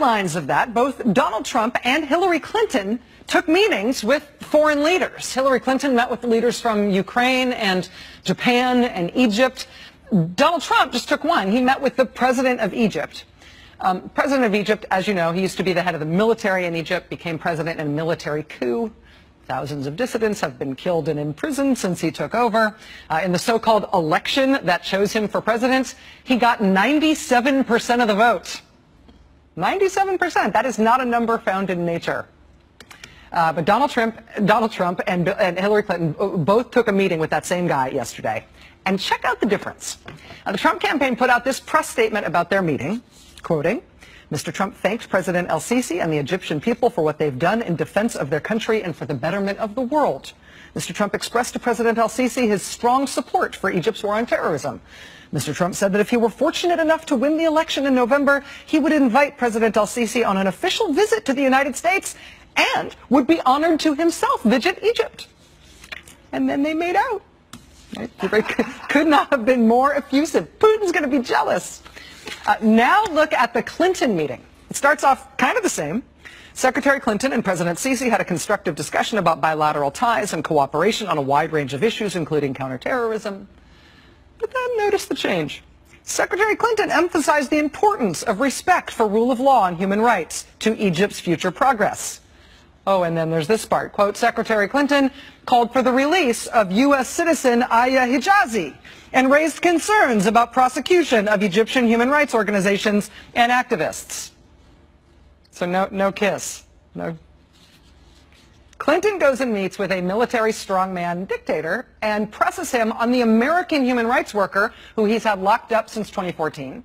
sidelines of that, both Donald Trump and Hillary Clinton took meetings with foreign leaders. Hillary Clinton met with the leaders from Ukraine and Japan and Egypt. Donald Trump just took one. He met with the president of Egypt. President of Egypt, as you know, he used to be the head of the military in Egypt, became president in a military coup. Thousands of dissidents have been killed and imprisoned since he took over. In the so-called election that chose him for president, he got 97% of the vote. 97%. That is not a number found in nature. But Donald Trump and Hillary Clinton both took a meeting with that same guy yesterday. And check out the difference. The Trump campaign put out this press statement about their meeting, quoting, Mr. Trump thanked President el-Sisi and the Egyptian people for what they've done in defense of their country and for the betterment of the world. Mr. Trump expressed to President el-Sisi his strong support for Egypt's war on terrorism. Mr. Trump said that if he were fortunate enough to win the election in November, he would invite President el-Sisi on an official visit to the United States and would be honored to himself visit Egypt. And then they made out. Right? Could not have been more effusive. Putin's going to be jealous. Now look at the Clinton meeting. It starts off kind of the same. Secretary Clinton and President Sisi had a constructive discussion about bilateral ties and cooperation on a wide range of issues, including counterterrorism. But then notice the change. Secretary Clinton emphasized the importance of respect for rule of law and human rights to Egypt's future progress. Oh, and then there's this part. Quote, Secretary Clinton called for the release of U.S. citizen Aya Hijazi and raised concerns about prosecution of Egyptian human rights organizations and activists. So no kiss. No. Clinton goes and meets with a military strongman dictator and presses him on the American human rights worker who he's had locked up since 2014.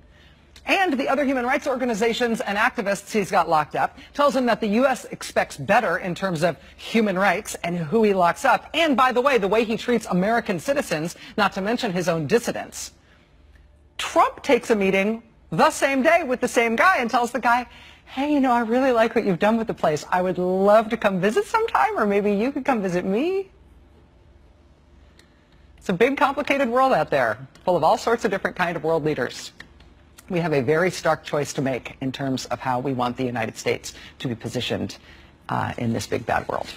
And the other human rights organizations and activists he's got locked up, tells him that the U.S. expects better in terms of human rights and who he locks up. And by the way he treats American citizens, not to mention his own dissidents. Trump takes a meeting the same day with the same guy and tells the guy, hey, you know, I really like what you've done with the place. I would love to come visit sometime, or maybe you could come visit me. It's a big, complicated world out there, full of all sorts of different kind of world leaders. We have a very stark choice to make in terms of how we want the United States to be positioned in this big, bad world.